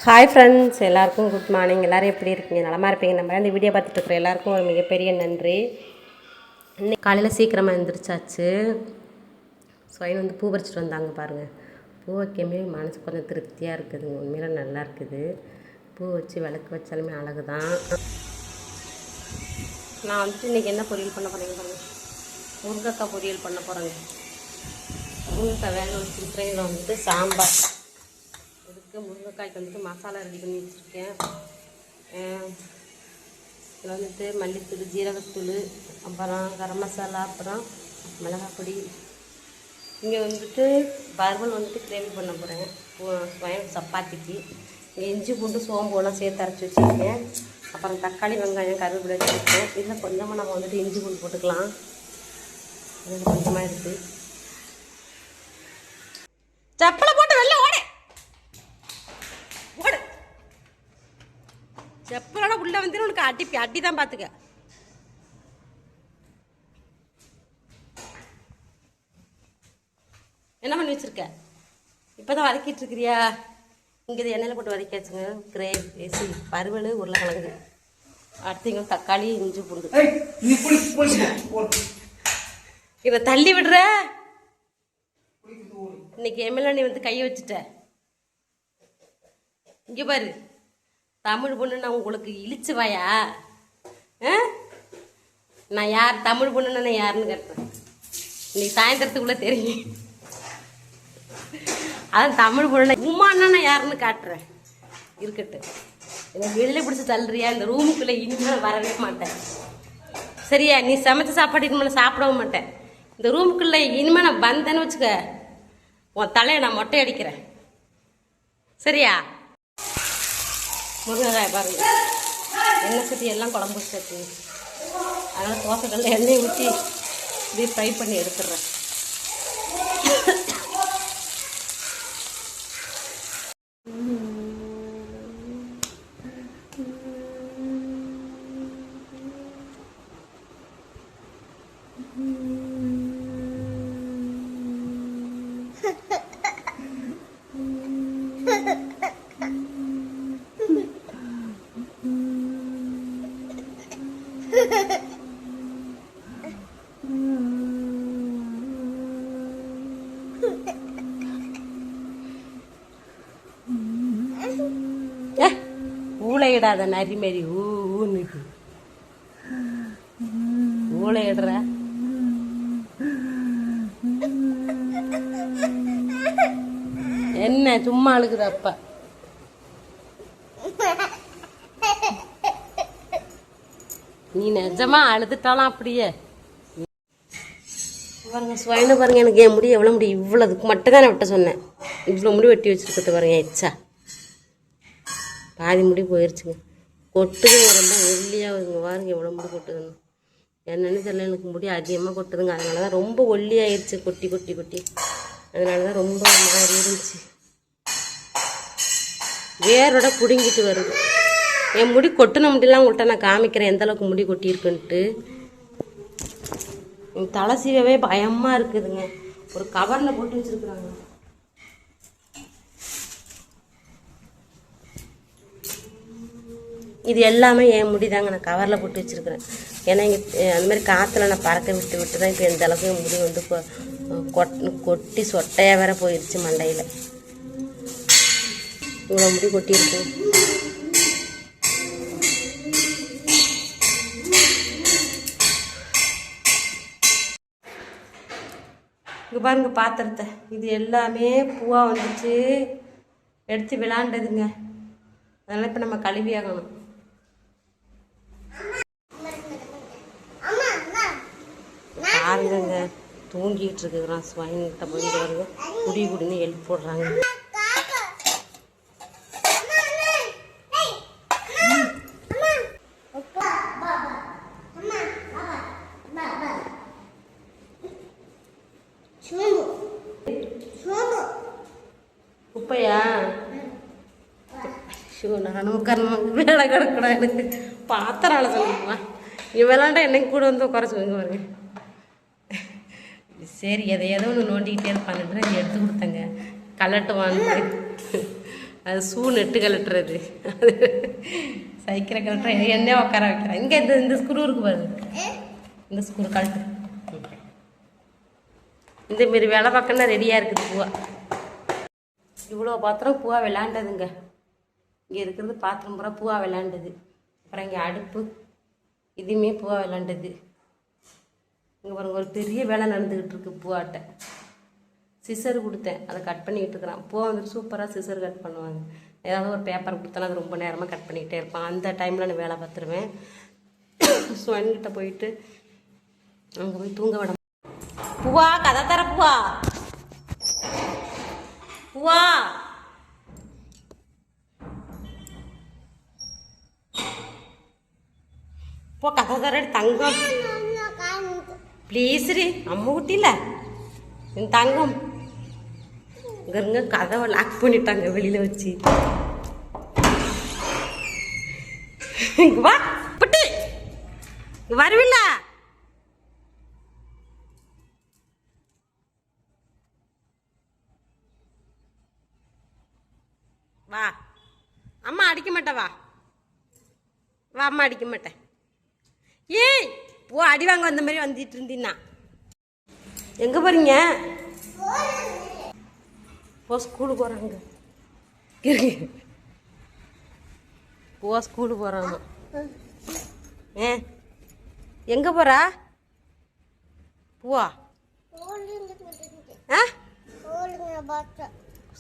Hi friends, எல்லாருக்கும் good morning. எல்லோரும் எப்படி இருக்கீங்க? நலமாக இருப்பீங்க. நம்ம இந்த வீடியோ பார்த்துட்டு இருக்கிற எல்லாருக்கும் ஒரு மிகப்பெரிய நன்றி. இன்னைக்கு காலையில் சீக்கிரமாக எழுந்திரிச்சாச்சு. ஸ்வைன் வந்து பூ பறிச்சிட்டு வந்தாங்க பாருங்கள். பூ வைக்கமே மனசு கொஞ்சம் திருப்தியாக இருக்குதுங்க. உண்மையில நல்லா இருக்குது. பூ வச்சு விளக்கு வச்சாலுமே அழகு தான். நான் வந்துட்டு இன்றைக்கி என்ன பொரியல் பண்ண போகிறேங்க பாருங்கள். முருங்கைக்காய் பொரியல் பண்ண போகிறேங்க. முருங்கைக்காய் வேக வச்சுருக்கிறேன். இதில் வந்துட்டு சாம்பார். இதுக்கு முருங்கைக்காய்க்கு வந்துட்டு மசாலா ரெடி பண்ணி வச்சுருக்கேன். இதில் வந்துட்டு மல்லித்தூள், ஜீரகத்தூள், அப்புறம் கரம் மசாலா, அப்புறம் மிளகாய் பொடி. இங்கே வந்துட்டு வறுவல் வந்துட்டு கிரேவி பண்ண போகிறேன் சப்பாத்திக்கு. இங்கே இஞ்சி பூண்டு சோம்புலாம் சேர்த்து அரைச்சி வச்சுருக்கேன். அப்புறம் தக்காளி, வெங்காயம், கருவேப்பிலை வச்சுருக்கேன். இதில் கொஞ்சமாக நம்ம வந்துட்டு இஞ்சி பூண்டு போட்டுக்கலாம். இது கொஞ்சமாக இருக்குது. செப்பலை போட்டு வெளில ஓடு. செப்பலோட உள்ள வந்து உனக்கு அடி தான் பார்த்துக்க. என்ன பண்ணி வச்சிருக்க? இப்போதான் வதக்கிட்டு இருக்கிறியா? இங்கே இது எண்ணெயில் போட்டு வதக்கியாச்சுங்க. கிரேவி பருவல், உருளைக்கிழங்கு. அடுத்து இங்கே தக்காளி, இஞ்சி பூண்டு. இதை தள்ளி விடுற. இன்னைக்கு எம்எல்ஏ நீ வந்து கையை வச்சுட்ட. இங்கே பாரு, தமிழ் பொண்ணு நான் உங்களுக்கு இழிச்சு வாயா? நான் யார் தமிழ் பொண்ணுன்னு நான் யாருன்னு கேட்டேன். இன்னைக்கு சாயந்தரத்துக்குள்ளே தெரியும். அதான் தமிழ் பொண்ணு உமான்னா நான் யாருன்னு காட்டுறேன். இருக்கட்டும். எனக்கு வெளில பிடிச்சி தள்ளுறியா? இந்த ரூமுக்குள்ளே இனிமேல் வரவே மாட்டேன். சரியா? நீ சமைச்ச சாப்பாடு இனிமேல் சாப்பிடவும் மாட்டேன். இந்த ரூமுக்குள்ளே இனிமேல் நான் வந்தேன்னு வச்சுக்க, உன் தலையை நான் மொட்டை அடிக்கிறேன். சரியா? முருங்கைக்காய் பாருங்க, எண்ணெய் சட்டி எல்லாம் குழம்பு சட்டி. அதனால் தோசைக்கல்ல எண்ணெய் ஊற்றி இப்படி ஃப்ரை பண்ணி எடுத்துடுறேன். ஊழையிடாத நரி மாரி ஊன்னு ஊழையிடுற. என்ன சும்மா அழுகுற? அப்ப நீ நிஜமா அழுதுட்டாலாம் அப்படியே பாருங்க. ஸ்வைனு பாருங்க, எனக்கு என் முடி எவ்வளோ முடி இவ்வளோதுக்கு மட்டும் தான் நான் வெட்ட சொன்னேன். இவ்வளோ முடி வெட்டி வச்சுருக்கிறது பாருங்க. எச்சா பாதி முடி போயிடுச்சுங்க. கொட்டுதுங்க, ரொம்ப ஒல்லியாக வருங்க. பாருங்க எவ்வளோ முடி கொட்டுதுங்க. என்னன்னு தெரியல, எனக்கு முடி அதிகமாக கொட்டுதுங்க. அதனால தான் ரொம்ப ஒல்லியாகிடுச்சு. கொட்டி கொட்டி கொட்டி அதனால தான் ரொம்ப மாதிரி இருந்துச்சு. வேரோட பிடுங்கிட்டு வருது. என் முடி கொட்டின முடியெல்லாம் உங்கள்கிட்ட நான் காமிக்கிறேன் எந்தளவுக்கு முடி கொட்டியிருக்குன்ட்டு. என் தலை சீவவே பயமாக இருக்குதுங்க. ஒரு கவரில் போட்டு வச்சுருக்குறாங்க. இது எல்லாமே என் முடி தாங்க. நான் கவரில் போட்டு வச்சுருக்கிறேன். ஏன்னா இங்கே அந்தமாதிரி காற்றுல நான் பறக்க விட்டு விட்டு தான் இப்போ எந்த அளவுக்கு என் முடி வந்து கொட்டி சொட்டையாக வேற போயிடுச்சு மண்டையில். இவ்வளோ முடி கொட்டியிருக்கு. இங்கே பாருங்க பாத்திரத்தை. இது எல்லாமே பூவாக வந்துச்சு, எடுத்து விளாண்டதுங்க. அதனால் இப்போ நம்ம கழுவி ஆகணும். பாருங்க, தூங்கிட்டு இருக்குறான். ஸ்வைன்கிட்ட போயிட்டு வருங்க, குடி குடின்னு எழுப்பி போடுறாங்க. குப்பையா? நானும் உட்காரணும். வேலை கிடக்கூடாது எனக்கு. பாத்திரம் சொல்லுமா நீ விளாண்டா என்னைக்கு கூட வந்து உட்கார சொல்லுங்க பாருங்க. சரி, எதை ஏதோ ஒன்று நோண்டிக்கிட்டே இருப்பாங்கன்ற எடுத்து கொடுத்தேங்க. கலட்டுவான்னு அது ஷூ நெட்டு கலட்டுறது, அது சைக்கிளை கலட்டுற என்ன உட்கார வைக்கிறேன். இங்கே இந்த ஸ்க்ரூ இருக்கு பாரு, இந்த ஸ்க்ரூ கழட்டு. இந்தமாரி வேலை பார்க்கணுன்னா ரெடியாக இருக்குது பூவா. இவ்வளோ பாத்திரம் பூவா விளாண்டதுங்க. இங்கே இருக்கிறது பாத்திரம் பூரா பூவா விளாண்டது. அப்புறம் இங்கே அடுப்பு இதுவுமே பூவா விளாண்டது. இங்கே பாருங்க ஒரு பெரிய வேலை நடந்துக்கிட்டு இருக்கு பூவாட்ட. சிசர் கொடுத்தேன், அதை கட் பண்ணிக்கிட்டு இருக்கிறான். பூவா வந்துட்டு சூப்பராக சிசர் கட் பண்ணுவாங்க. ஏதாவது ஒரு பேப்பர் கொடுத்தனா அது ரொம்ப நேரமாக கட் பண்ணிக்கிட்டே இருப்பான். அந்த டைமில் நான் வேலை பார்த்துருவேன். ஸ்வன்கிட்ட போயிட்டு அங்கே போய் தூங்க விட. பூவா கதை தர பூவா, பூவா போ கதை தர தங்கம் ப்ளீஸ் ரீ. அம்மா குட்டில என் தங்கம் இங்க கதவை லாக் பண்ணிட்டாங்க வெளியில வச்சு. வா புட்டி வருவில்ல. வா அம்மா அடிக்க மாட்டேன், வா வா அம்மா அடிக்க மாட்டேன். ஏய் போ அடி வாங்க வந்த மாதிரி வந்துட்டு இருந்தீன்னா. எங்க போறீங்க? போ ஸ்கூலுக்கு போறாங்க. போ ஸ்கூலுக்கு போறாங்க. எங்க போறா பூவா?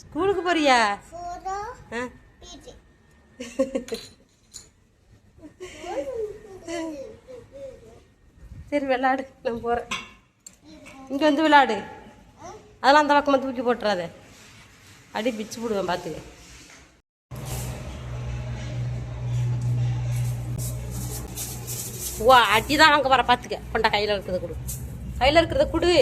ஸ்கூலுக்கு போறியா? சரி விளாடு, நான் போறேன். இங்க வந்து விளாடு, அதெல்லாம் அந்த பக்கமாக தூக்கி போட்டுறாத, அடி பிச்சு போடுவேன் பார்த்துக்க. வா அடி தான் வாங்க வர பார்த்துக்க. கொண்டா கையில் இருக்கிறத கொடு, கையில் இருக்கிறத கொடு.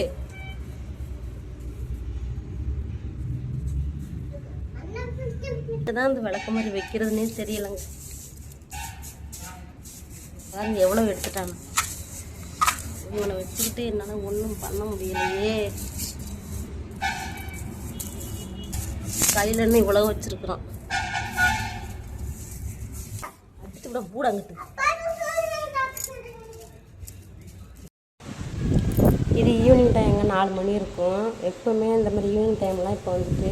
தான் அந்த விளக்க மாதிரி வைக்கிறதுனே தெரியலங்க. பாருங்க எவ்வளோ எடுத்துட்டாங்க. இவனை வச்சுக்கிட்டு என்னால் ஒன்றும் பண்ண முடியலையே. கையிலன்னு இவ்வளோ வச்சிருக்கிறோம். அடிச்சு விட பூடாங்கிட்டு. இது ஈவினிங் டைம்ங்க 4 மணி இருக்கும். எப்போவுமே இந்த மாதிரி ஈவினிங் டைம்லாம் இப்போ வந்துட்டு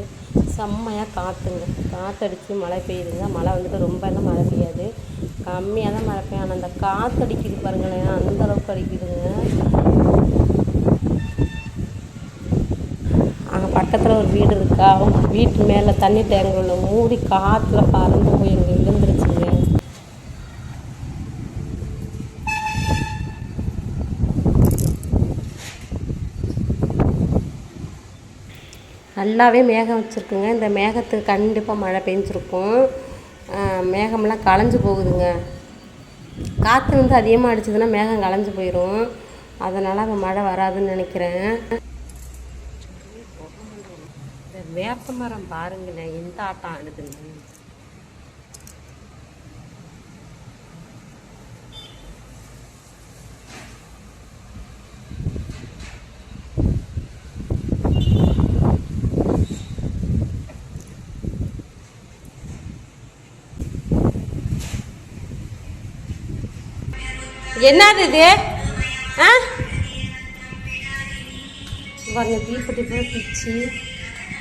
செம்மையாக காற்றுங்க. காற்றடிச்சு மழை பெய்யுதுங்க. மழை வந்துட்டு ரொம்ப எல்லாம் மழை பெய்யாது, கம்மியாக தான் மழை பெய்யும். ஆனால் அந்த காற்றடிக்குது பாருங்களேன், அந்த அளவுக்கு அடிக்குதுங்க. அங்கே பக்கத்தில் ஒரு வீடு இருக்கா, அவங்க வீட்டு மேலே தண்ணி டேங்க் உள்ள மூடி காற்றுல பறந்து போய் எங்கே விழுந்துருச்சுங்க. நல்லாவே மேகம் வச்சுருக்குங்க. இந்த மேகத்துக்கு கண்டிப்பாக மழை பெஞ்சிருக்கும். மேகமெல்லாம் களைஞ்சு போகுதுங்க. காற்று வந்து அதிகமாக அடிச்சதுன்னா மேகம் களைஞ்சு போயிடும். அதனால் அங்கே மழை வராதுன்னு நினைக்கிறேன். இந்த வேப்ப மரம் பாருங்களேன் எந்த ஆட்டம் ஆடுதுங்க. என்னது இது? பாருங்க தீப்பெட்டி போய் பிச்சு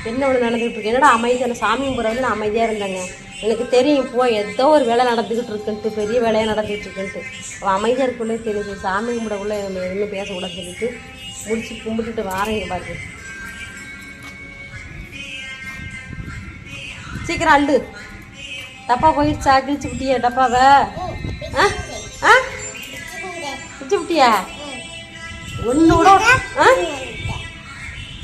என்ன ஒன்று நடந்துக்கிட்டு இருக்கு. என்னடா அமைதியான சாமி கும்பிட்றது, நான் அமைதியாக இருந்தேங்க. எனக்கு தெரியும் இப்போ ஏதோ ஒரு வேலை நடந்துக்கிட்டு இருக்குன்ட்டு, பெரிய வேலையாக நடந்துகிட்டு இருக்குன்ட்டு. அவன் அமைதியாக இருக்குள்ளே தெரியுது. சாமி கும்பிடக்குள்ளே நம்ம எதுவுமே பேசக்கூடாது சொல்லிட்டு முடிச்சு கும்பிட்டுட்டு வாரேங்க. பாருங்க சீக்கிரம் அள்ளு. டப்பா போயிடுச்சா? கிழிச்சு விட்டியா டப்பாவை? பிச்சு விட்டியா? ஒன்று கூட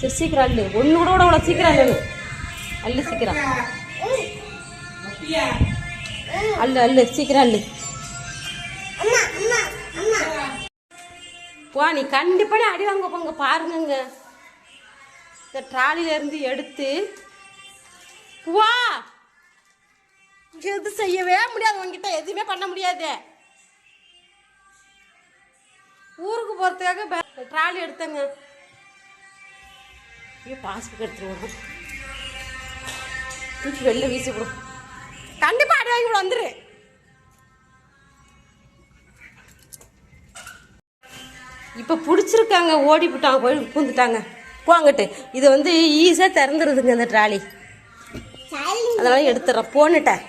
சரி சீக்கிரம் அள்ளு. ஒன்று கூட விட சீக்கிரம் அள்ளு. அள்ளு சீக்கிரம் அள்ளு அள்ளு சீக்கிரம் அள்ளு. போ நீ கண்டிப்பாக அடி வாங்க போங்க. பாருங்க இந்த ட்ராலிலேருந்து எடுத்து வா. எது செய்யவே முடியாது உங்ககிட்ட, எதுவுமே பண்ண முடியாது. ஊருக்கு போகிறதுக்காக ட்ராலி எடுத்தேங்க. பாஸ்புக் எடுத்துருவோம். தூக்கி வெளில வீசி விடும். கண்டிப்பா அடி வாங்கி விட வந்துரு. இப்போ பிடிச்சிருக்காங்க, ஓடி விட்டாங்க, போய் பூந்துட்டாங்க. போங்கிட்டு இது வந்து ஈஸியாக திறந்துருதுங்க இந்த ட்ராலி, அதனால எடுத்துடுறேன். போன்னுட்டேன்.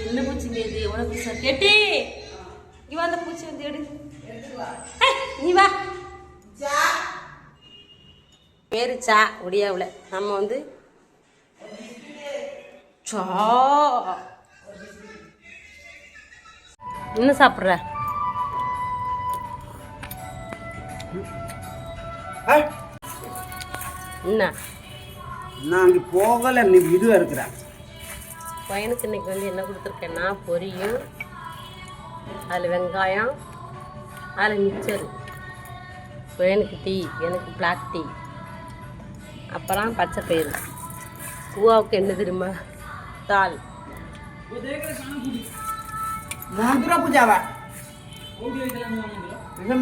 என்ன பூச்சிங்க இது? எவ்வளோ பூச்சா கேட்டி இவ அந்த பூச்சி வந்து எடு. நீ வா. பேரு சா ஒடியாவில். நம்ம வந்து சா என்ன சாப்பிட்ற? என்ன நான் அங்கே போகலை, இன்னைக்கு இதுவாக இருக்கிறேன். பையனுக்கு இன்னைக்கு வந்து என்ன கொடுத்துருக்கேன்னா பொரியும், அதில் வெங்காயம், அதில் மிக்சரு. பையனுக்கு டீ, எனக்கு பிளாக் டீ, அப்புறம் பச்சை பயிறு. பூவாவுக்கு என்ன தெரியுமா? தால். ମନ୍ଦିର ପୂଜା ବା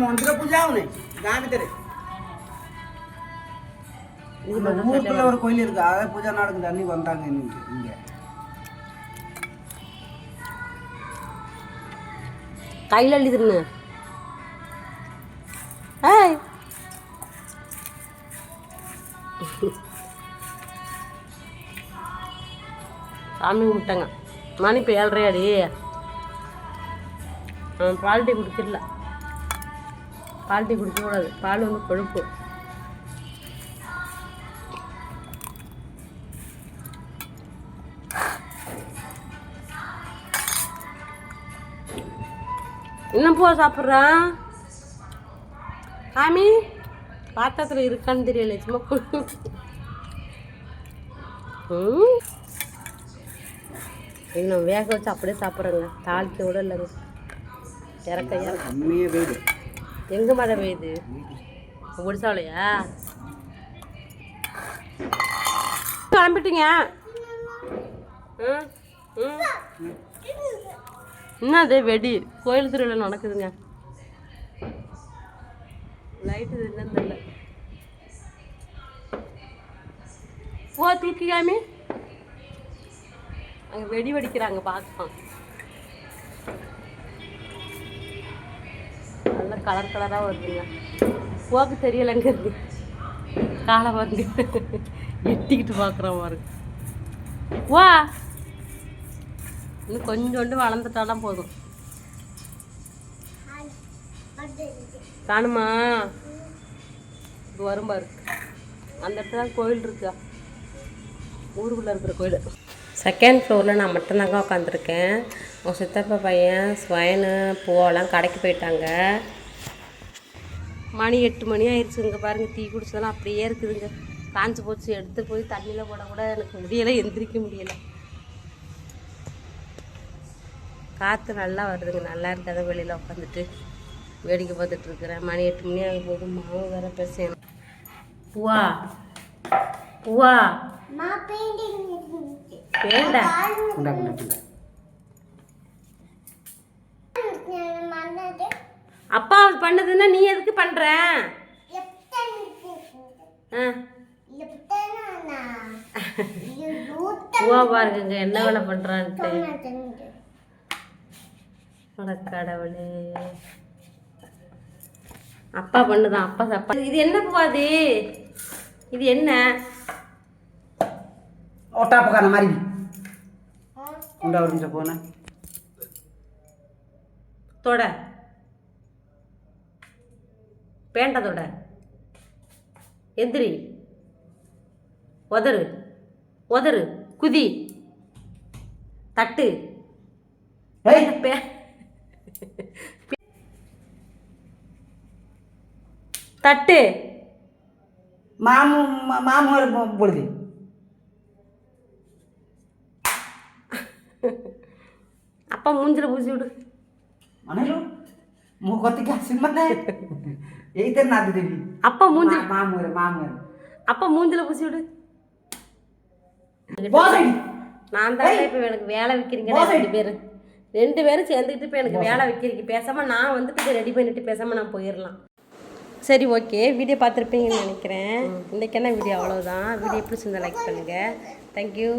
ମନ୍ଦିର ପୂଜா ஆகுனே ଗାଁ ଭିତରେ ஊருக்குள்ள ஒரு கோயில் இருக்கு, அதை பூஜை நடக்குது. அன்னி வந்தாங்க இங்க. கையில் எழுதிருங்க. ஏய் சாமி கும்பிட்டாங்க. மணி இப்போ 7:30 அடி. பால் டீ குடிச்சிடல. பால் டீ குடிக்கக்கூடாது, பால் வந்து கொழுப்பு. இன்னும் போ சாப்பிட்றான். சாமி பாத்திரத்தில் இருக்கான்னு தெரியல, சும்மா இன்னும் வேக வச்சு அப்படியே சாப்பிட்றேங்க. தாளிக்க கூட இல்லைங்க. இறக்கையா எங்கே மழை பெய்யுது? ஒடிசாவிலையா? கிளம்பிட்டீங்க? என்னது வெடி? கோயில் திருவிழா நடக்குதுங்க. லைட்டு என்னன்னு தெரியல. போ தூக்கிக்காமி. அங்கே வெடி வெடிக்கிறாங்க, பார்க்கலாம். நல்லா கலர் கலராக வருதுங்க. போக்கு தெரியலைங்க, காலை பாருங்க, எட்டிக்கிட்டு பார்க்குறோம் பாருங்க. வா, இன்னும் கொஞ்சோண்டு வளர்ந்துட்டாலாம் போதும். காணுமா? இது வரும் பாரு. அந்த இடத்துல தான் கோயில் இருக்கா, ஊருக்குள்ளே இருக்கிற கோயில். செகண்ட் ஃப்ளோரில் நான் மட்டும்தாங்க உட்காந்துருக்கேன். உங்கள் சித்தப்பா பையன் ஸ்வயனு பூவெல்லாம் கடைக்கு போயிட்டாங்க. மணி 8 மணி ஆயிடுச்சு. இங்கே பாருங்கள், டீ குடிச்சதெல்லாம் அப்படியே இருக்குதுங்க. காஞ்சி போச்சு. எடுத்து போய் தண்ணியில் போட கூட எனக்கு முடியலை, எந்திரிக்க முடியலை. காற்று நல்லா வருதுங்க, நல்லா இருக்காத. வெளியில் உட்காந்துட்டு வேடிக்கை பார்த்துட்டு இருக்கிறேன். மணி 8 மணி ஆகும் போது. மாவு வேற பேசணும். பூவா பூவா வேண்டா. அப்பா பண்ணதுன்னா நீ எதுக்கு பண்ற? பூவா பாருங்க என்ன வேலை பண்றான்ட்டு. கடவுளே, அப்பா பண்ணுதான். அப்பா சப்பா. இது என்ன பூவாது? இது என்ன? ஒட்டாப்பக்கான மாதிரி உண்டா ஒரு நிமிஷம் போன தொட பேண்ட தொட. எந்திரி, உதறு உதறு, குதி, தட்டு, தட்டு. மாமு பொழுது அப்பா மூஞ்சில பூசி விடு. மனலு முகத்துக்கு அசிமனே ஏய்தே நாதி தேவி. அப்பா மூஞ்சி மாமு அப்பா மூஞ்சில பூசி விடு. போசடி நான் தான் இப்போ எனக்கு வேலை வைக்கிறீங்க 2 பேர். 2 பேரும் சேர்ந்துக்கிட்டு இப்போ எனக்கு வேலை வைக்கிறீங்க. பேசாமல் நான் வந்துட்டு இதை ரெடி பண்ணிட்டு பேசாமல் நான் போயிடலாம். சரி ஓகே, வீடியோ பார்த்துருப்பீங்கன்னு நினைக்கிறேன். இன்றைக்கான வீடியோ அவ்வளோதான். வீடியோ பிடிச்சிருந்தா லைக் பண்ணுங்கள். தேங்க்யூ.